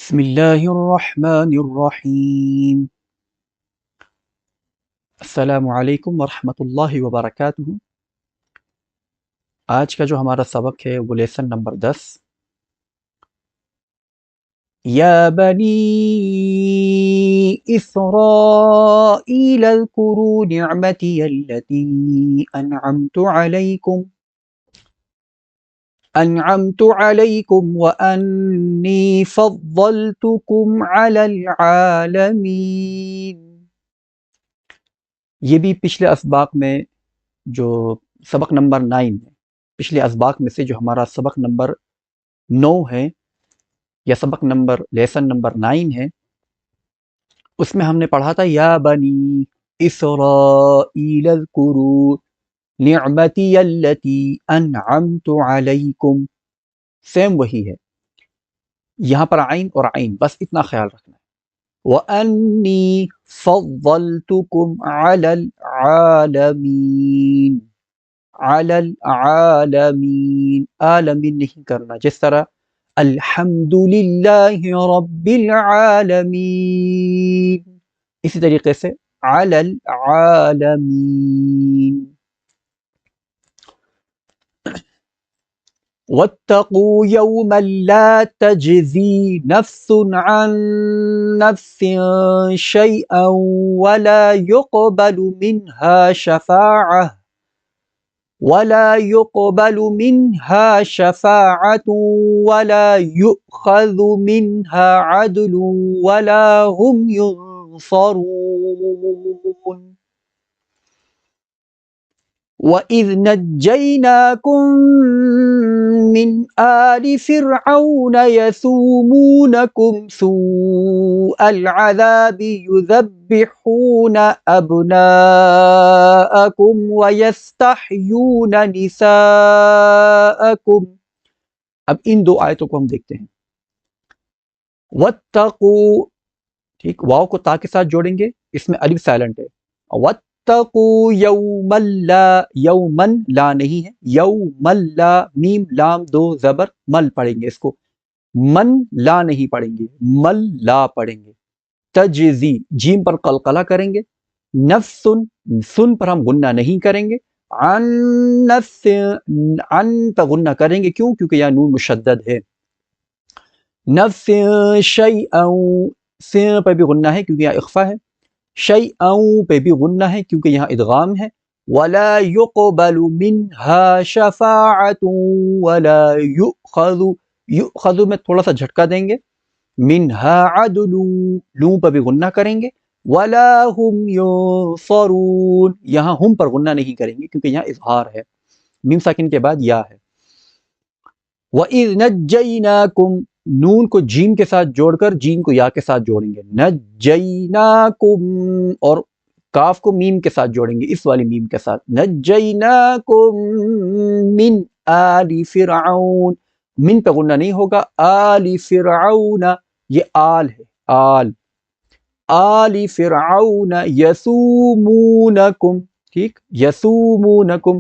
بسم اللہ الرحمن الرحیم۔ السلام علیکم ورحمۃ اللہ وبرکاتہ۔ آج کا جو ہمارا سبق ہے وہ لیسن نمبر 10، یا بنی اسرائیل اذکروا نعمتی التی انعمت علیکم وانی فضلتکم علی العالمین۔ یہ بھی پچھلے اسباق میں جو سبق نمبر 9 ہے، پچھلے اسباق میں سے جو ہمارا سبق نمبر 9 ہے یا سبق نمبر لیسن نمبر 9 ہے، اس میں ہم نے پڑھا تھا یا بنی اسرائیل اذکروا نعمتی التی انعمت علیکم، سیم وہی ہے، یہاں پر عین اور عین، بس اتنا خیال رکھنا ہے۔ وَأَنِّي فَضَّلْتُكُمْ عَلَى الْعَالَمِينَ، عَلَى الْعَالَمِينَ، عالمین نہیں کرنا، جس طرح الحمد للہ رب العالمین، اسی طریقے سے عَلَى الْعَالَمِينَ۔ واتقوا يوما لا تجزي نفس عن نفس شيئا ولا يقبل منها شفاعة ولا يؤخذ منها عدل ولا هم ينصرون۔ وَإِذْ نَجَّيْنَاكُمْ مِنْ آلِ فِرْعَوْنَ يَسُومُونَكُمْ سُوءَ الْعَذَابِ يُذَبِّحُونَ أَبْنَاءَكُمْ وَيَسْتَحْيُونَ نِسَاءَكُمْ۔ اب ان دو آیتوں کو ہم دیکھتے ہیں۔ وَاتَّقُوا، ٹھیک، واو کو تا کے ساتھ جوڑیں گے، اس میں الف سائلنٹ ہے۔ وَاتَّقُوا یوما لا، یومن لا نہیں ہے، یوما لا، میم لام دو زبر، مل پڑھیں گے اس کو، من لا نہیں پڑھیں گے، مل لا پڑھیں گے۔ تجزی، جیم پر قلقلہ کریں گے، نفس، سن پر ہم غنہ نہیں کریں گے، عن نفس، عن پر غنہ کریں گے، کیوں؟ کیونکہ یہاں نون مشدد ہے۔ نفس شیئا، سے پر بھی غنہ ہے کیونکہ یہاں اخفا ہے، شیئا پہ بھی غنہ ہے کیونکہ یہاں ادغام ہے، ولا يقبل منها شفاعت ولا يؤخذ، یؤخذ میں تھوڑا سا جھٹکا دیں گے، منها عدل، لوں پہ بھی غنہ کریں گے، ولا هم ينصرون، یہاں ہم پر غنہ نہیں کریں گے کیونکہ یہاں اظہار ہے، میم ساکن کے بعد یا ہے۔ وَإِذْ نَجَّيْنَاكُمْ، نون کو جیم کے ساتھ جوڑ کر جیم کو یا کے ساتھ جوڑیں گے، نجیناکم، اور کاف کو میم کے ساتھ جوڑیں گے، اس والی میم کے ساتھ، نجیناکم من آل فرعون، من پہ غنہ نہیں ہوگا، آل فرعون، یہ آل ہے، آل فرعون یسومونکم، ٹھیک، یسومونکم،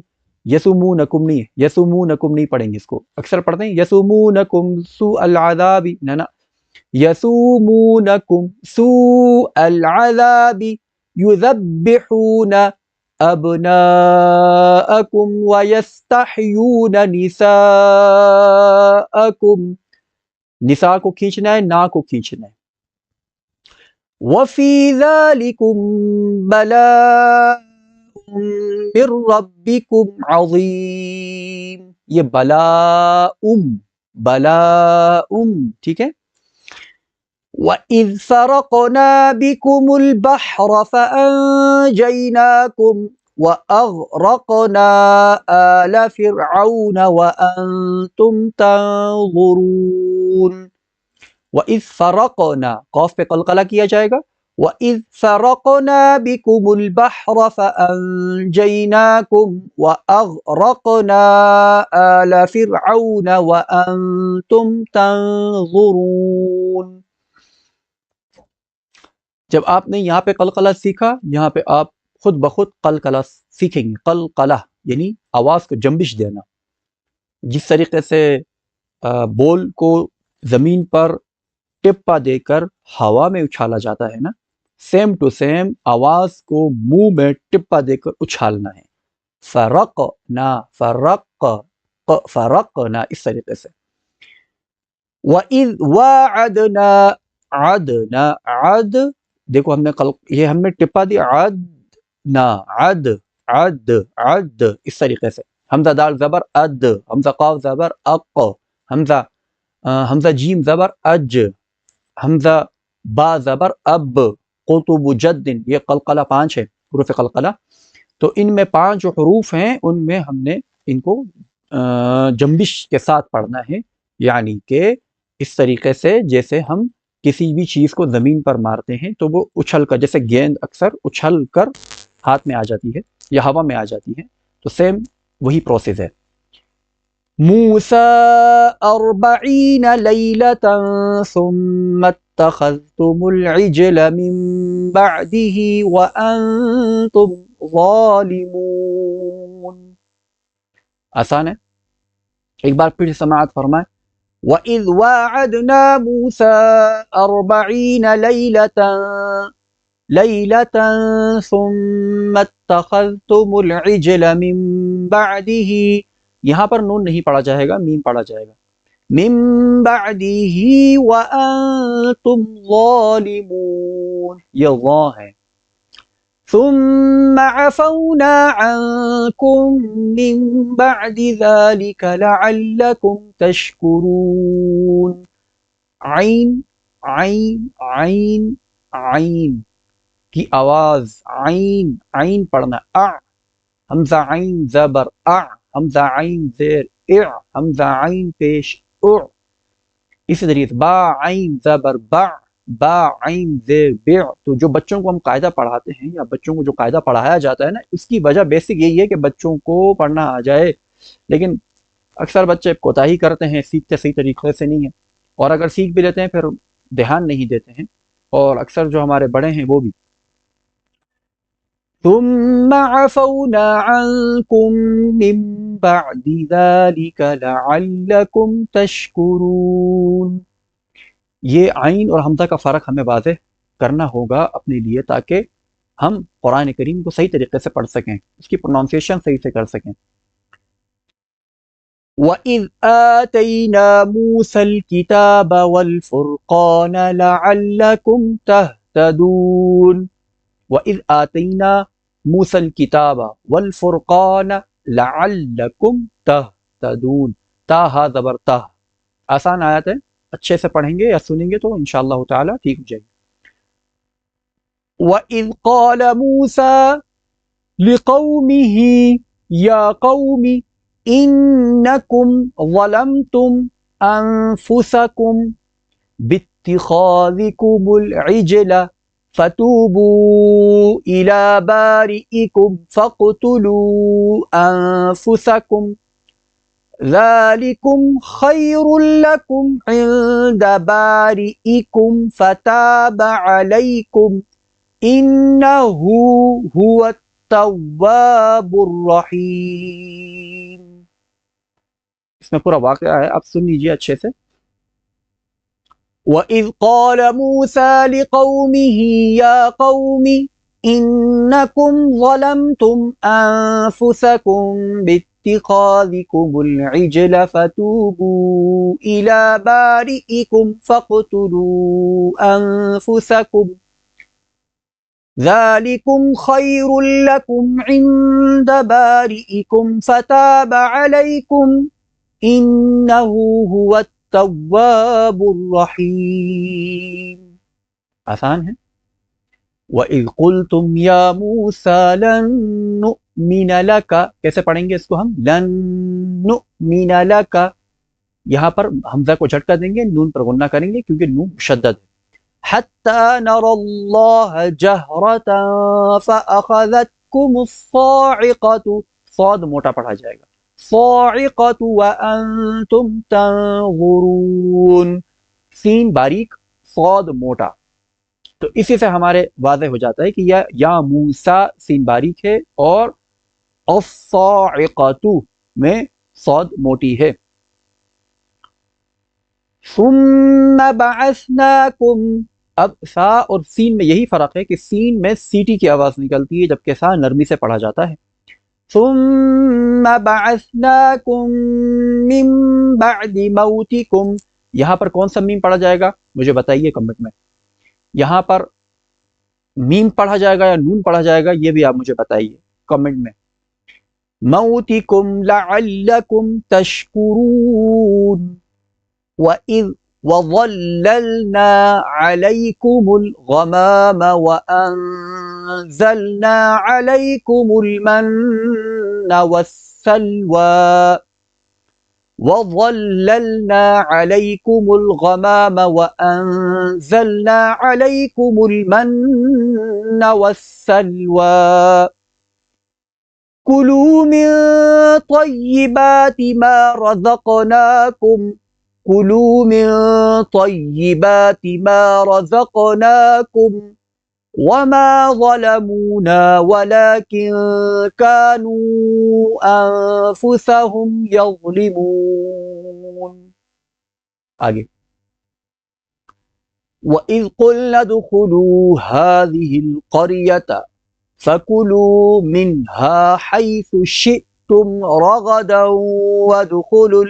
یسومونکم نہیں ہے، یسومونکم نہیں پڑھیں گے اس کو، اکثر پڑھتے ہیں یسومونکم سوء العذاب، نہ یسومونکم سوء العذاب یذبحون ابناءکم ویستحیون نساءکم، نساء کو کھینچنا ہے، نا کو کھینچنا ہے۔ وَفِي ذَلِكُمْ بَلَاءٌ مِّن رَبِّكُمْ عَظِيمٌ، یہ بلاء، ٹھیک ہے۔ وَإِذْ فَرَقْنَا بِكُمُ الْبَحْرَ فَأَنْجَيْنَاكُمْ وَأَغْرَقْنَا آلَ فِرْعَوْنَ وَأَنْتُمْ تَنْظُرُونَ۔ وَإِذْ فَرَقْنَا، قاف پہ قلقلہ کیا جائے گا، وَإِذْ فَرَقْنَا بِكُمُ الْبَحْرَ فَأَنْجَيْنَاكُمْ وَأَغْرَقْنَا آلَ فِرْعَوْنَ وَأَنْتُمْ تَنْظُرُونَ۔ جب آپ نے یہاں پہ قلقلہ سیکھا، یہاں پہ آپ خود بخود قلقلہ سیکھیں گے، قلقلہ یعنی آواز کو جنبش دینا، جس طریقے سے بول کو زمین پر ٹپا دے کر ہوا میں اچھالا جاتا ہے نا، سیم ٹو سیم آواز کو منہ میں ٹپا دے کر اچھالنا ہے. فرقنا اس طریقے سے. وَإِذْ وَاعَدْنَا عَدْنَا عَد دیکھو یہ ہم نے ٹپا دی عدنا عد اس طریقے سے. حمزہ دال زبر اد، حمزہ قاف زبر اق، حمزہ جیم زبر اج، حمزہ با زبر اب، قطب جد، یہ قلقلہ 5 ہے، حروف قلقلہ. تو ان میں 5 جو حروف ہیں ان میں ہم نے ان کو جنبش کے ساتھ پڑھنا ہے، یعنی کہ اس طریقے سے جیسے ہم کسی بھی چیز کو زمین پر مارتے ہیں تو وہ اچھل کر، جیسے گیند اکثر اچھل کر ہاتھ میں آ جاتی ہے یا ہوا میں آ جاتی ہے، تو سیم وہی پروسیس ہے. موسیٰ 40 لیلة ثم اتخذتم العجل من بعده وانتم ظالمون. آسان ہے، ایک بار پھر سماعت فرمائیں. وَإِذْ وَاعَدْنَا مُوسَىٰ 40 لَيْلَةً ثُمَّ اتَّخَذْتُمُ الْعِجْلَ مِن بَعْدِهِ، یہاں پر نون نہیں پڑھا جائے گا، میم پڑھا جائے گا. مِن بَعْدِهِ وَأَنْتُمْ ظَالِمُونَ، یہ وا ہے. ثم عفونا عنكم من بعد ذلك لعلكم تشكرون. عین عین عین عین کی آواز عین عین پڑھنا. حمزہ عین زبر حمزہ عین زیر حمزہ عین پیش اسی طریقے سے با عین زبر با عین زیر بع. تو جو بچوں کو ہم قاعدہ پڑھاتے ہیں یا بچوں کو جو قاعدہ پڑھایا جاتا ہے نا، اس کی وجہ بیسک یہی ہے کہ بچوں کو پڑھنا آ جائے، لیکن اکثر بچے کوتاہی کرتے ہیں، سیکھتے صحیح طریقے سے نہیں ہیں، اور اگر سیکھ بھی لیتے ہیں پھر دھیان نہیں دیتے ہیں، اور اکثر جو ہمارے بڑے ہیں وہ بھی. ثم عفونا عنكم من بعد ذلك لعلكم تشكرون. یہ عین اور حمزہ کا فرق ہمیں واضح کرنا ہوگا اپنے لیے، تاکہ ہم قرآن کریم کو صحیح طریقے سے پڑھ سکیں، اس کی پروننسیشن صحیح سے کر سکیں. وَإِذْ آتَيْنَا مُوسَى الْكِتَابَ وَالْفُرْقَانَ لَعَلَّكُمْ تَهْتَدُونَ. وَإِذْ آتَيْنَا مُوسَى الْكِتَابَ وَالْفُرْقَانَ لَعَلَّكُمْ تَهْتَدُونَ. تا ہا زبر تا. آسان آیت ہے، اچھے سے پڑھیں گے یا سنیں گے تو انشاءاللہ تعالی ٹھیک ہو جائے گی. وَإِذْ قَالَ مُوسَى لِقَوْمِهِ يَا قَوْمِ إِنَّكُمْ ظَلَمْتُمْ أَنفُسَكُمْ بِاتِّخَاذِكُمُ الْعِجْلَ فَتُوبُوا إِلَى بَارِئِكُمْ فَاقْتُلُوا أَنفُسَكُمْ ذَلِكُمْ خَيْرٌ لَكُمْ عِنْدَ بَارِئِكُمْ فَتَابَ عَلَيْكُمْ إِنَّهُ هُوَ التَّوَّابُ الرَّحِيمُ. اس میں پورا واقعہ ہے، آپ سن لیجئے اچھے سے. وَإِذْ قَالَ مُوسَى لِقَوْمِهِ يَا قَوْمِ إِنَّكُمْ ظَلَمْتُمْ أَنفُسَكُمْ بِاتِّخَاذِكُمُ الْعِجْلَ فَتُوبُوا إِلَى بَارِئِكُمْ فَاقْتُلُوا أَنفُسَكُمْ ذَلِكُمْ خَيْرٌ لَكُمْ عِنْدَ بَارِئِكُمْ فَتَابَ عَلَيْكُمْ إِنَّهُ هُوَ التَّوَّابُ الرَّحِيمُ. آسان ہے. وَإِذْ قُلْتُمْ يَا مُوسَى لَن نُؤْمِنَ لَكَ، کیسے پڑھیں گے اس کو ہم؟ لَن نُؤْمِنَ لَكَ. یہاں پر حمزہ کو جھٹکا دیں گے، نون پر غنہ کریں گے کیونکہ نون مشدد ہے. حَتَّى نَرَى اللَّهَ جَهْرَةً فَأَخَذَتْكُمُ الصَّاعِقَةُ، صاد موٹا پڑھا جائے گا، صَاعِقَةُ وَأَنْتُمْ تَنْظُرُونَ. سین باریک، صاد موٹا. تو اسی سے ہمارے واضح ہو جاتا ہے کہ یا موسیٰ سین باریک ہے اور الصَّاعِقَةُ میں صاد موٹی ہے. ثم بعثناکم، اب سا اور سین میں یہی فرق ہے کہ سین میں سیٹی کی آواز نکلتی ہے جبکہ سا نرمی سے پڑھا جاتا ہے. ثم بعثناکم من بعد موتکم، یہاں پر کون سا میم پڑھا جائے گا مجھے بتائیے کمنٹ میں. یہاں پر میم پڑھا جائے گا یا نون پڑھا جائے گا یہ بھی آپ مجھے بتائیے کمنٹ میں. موتکم لعلکم تشکرون وَإِذْ وَظَلَّلْنَا عَلَيْكُمُ الْغَمَامَ وَأَنزَلْنَا عَلَيْكُمُ الْمَنَّ وَالسَّلْوَىٰ وَظَلَّلْنَا عَلَيْكُمُ الْغَمَامَ وَأَنزَلْنَا عَلَيْكُمُ الْمَنَّ وَالسَّلْوَىٰ كُلُوا مِن طَيِّبَاتِ مَا رَزَقْنَاكُمْ كُلُوا مِن طَيِّبَاتِ مَا رَزَقْنَاكُمْ وَمَا ظَلَمُونَا وَلَكِن كَانُوا أَنفُسَهُمْ يَظْلِمُونَ. آگے وَإِذْ قُلْنَا ادْخُلُوا هَٰذِهِ الْقَرْيَةَ فَكُلُوا مِنْهَا حَيْثُ شِئْتُمْ رَغَدًا وَادْخُلُوا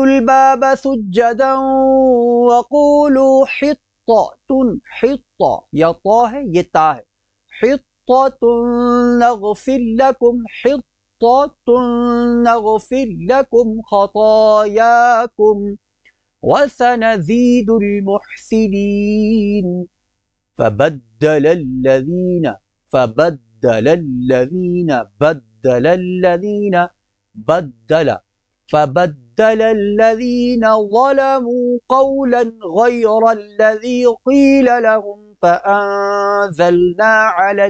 الْبَابَ سُجَّدًا وَقُولُوا حِطَّةٌ، حِطَّة یا طا ہے یہ تا ہے، حِطَّةٌ نَغْفِرْ لَكُمْ، حِطَّةٌ نَغْفِرْ لَكُمْ خَطَايَاكُمْ وَسَنَزِيدُ الْمُحْسِنِينَ. فبدل الذين ظلموا قولا غير الذي قيل لهم فأنزلنا على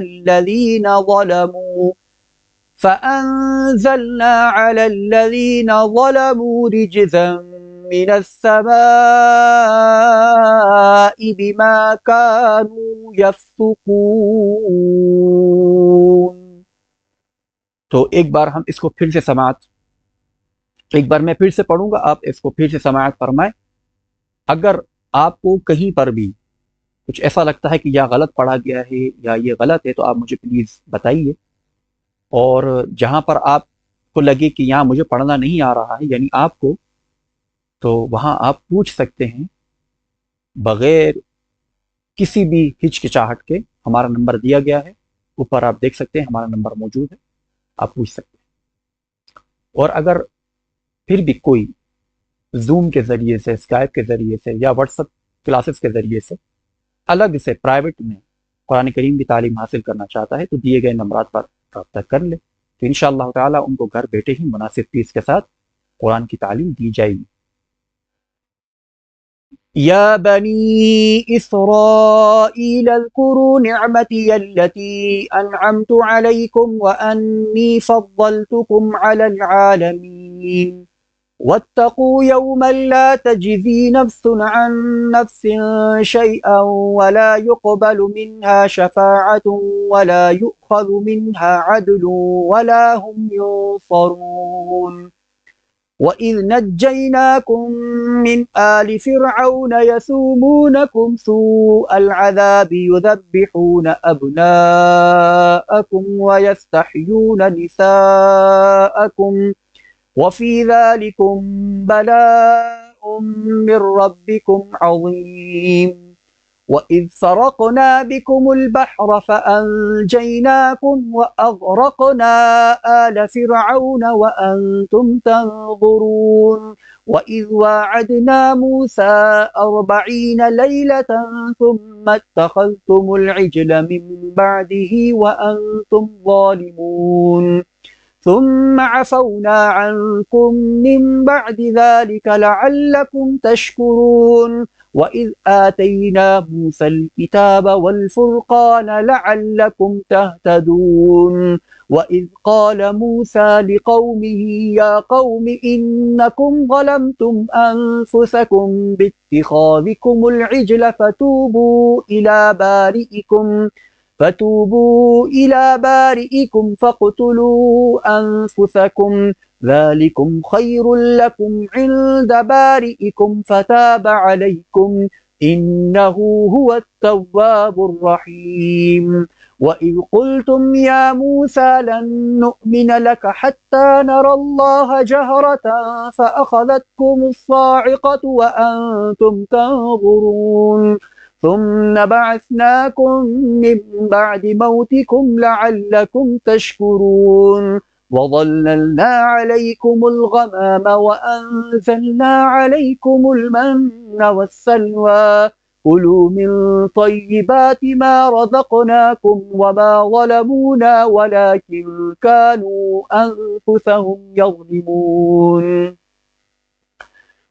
الذين ظلموا رجزا من السماء بما كانوا يفسقون. تو ایک بار ہم اس کو پھر سے سماعت، ایک بار میں پھر سے پڑھوں گا، آپ اس کو پھر سے سماعت فرمائیں. اگر آپ کو کہیں پر بھی کچھ ایسا لگتا ہے کہ یا غلط پڑھا گیا ہے یا یہ غلط ہے تو آپ مجھے پلیز بتائیے، اور جہاں پر آپ کو لگے کہ یہاں مجھے پڑھنا نہیں آ رہا ہے یعنی آپ کو، تو وہاں آپ پوچھ سکتے ہیں بغیر کسی بھی ہچکچاہٹ کے. ہمارا نمبر دیا گیا ہے اوپر، آپ دیکھ سکتے ہیں ہمارا نمبر موجود ہے، آپ پوچھ سکتے ہیں. اور اگر پھر بھی کوئی زوم کے ذریعے سے، اسکائپ کے ذریعے سے یا واٹس ایپ کلاسز کے ذریعے سے الگ سے پرائیویٹ میں قرآن کریم کی تعلیم حاصل کرنا چاہتا ہے تو دیے گئے نمبرات پر رابطہ کر لے، تو انشاءاللہ تعالیٰ ان کو گھر بیٹھے ہی مناسب فیس کے ساتھ قرآن کی تعلیم دی جائے گی. يا بني إسرائيل اذكروا نعمتي التي أنعمت عليكم وأني فضلتكم على العالمين واتقوا يوما لا تجزي نفس عن نفس شيئا ولا يقبل منها شفاعة ولا يؤخذ منها عدل ولا هم ينصرون. وَإِذْ نَجَّيْنَاكُمْ مِنْ آلِ فِرْعَوْنَ يَسُومُونَكُمْ سُوءَ الْعَذَابِ يُذَبِّحُونَ أَبْنَاءَكُمْ وَيَسْتَحْيُونَ نِسَاءَكُمْ وَفِي ذَلِكُمْ بَلَاءٌ مِّن رَّبِّكُمْ عَظِيمٌ. وَإِذْ فَرَقْنَا بِكُمُ الْبَحْرَ فَأَنْجَيْنَاكُمْ وَأَغْرَقْنَا آلَ فِرْعَوْنَ وَأَنْتُمْ تَنظُرُونَ. وَإِذْ وَاعَدْنَا مُوسَىٰ 40 لَيْلَةً ثُمَّ اتَّخَذْتُمُ الْعِجْلَ مِن بَعْدِهِ وَأَنْتُمْ ظَالِمُونَ. ثم عفونا عنكم من بعد ذلك لعلكم تشكرون. وإذ آتينا موسى الكتاب والفرقان لعلكم تهتدون. وإذ قال موسى لقومه يا قوم إنكم ظلمتم أنفسكم باتخاذكم العجل فتوبوا إلى بارئكم فاقتلوا أنفسكم ذلكم خير لكم عند بارئكم فتاب عليكم إنه هو التواب الرحيم وإذ قلتم يا موسى لن نؤمن لك حتى نرى الله جهرة فأخذتكم الصاعقة وأنتم تنظرون ثم بعثناكم من بعد موتكم لعلكم تشكرون وظللنا عليكم الغمام وأنزلنا عليكم المن والسلوى كلوا من طيبات ما رزقناكم وما ظلمونا ولكن كانوا أنفسهم يظلمون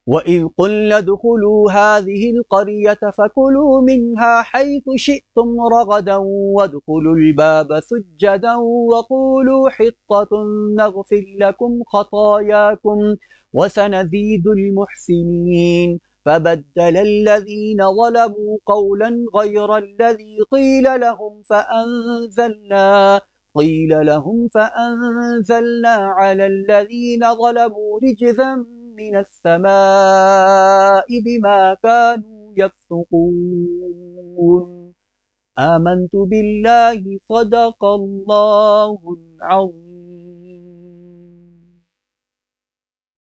وإذ قلنا ادخلوا هذه القرية فكلوا منها حيث شئتم رغدا وادخلوا الباب سجدا وقولوا حطة نغفر لكم خطاياكم وسنزيد المحسنين فبدل الذين ظلموا قولا غير الذي قيل لهم فأنزلنا على الذين ظلموا رجزا من السماء بما كانوا يفسقون آمنت بالله صدق الله العظيم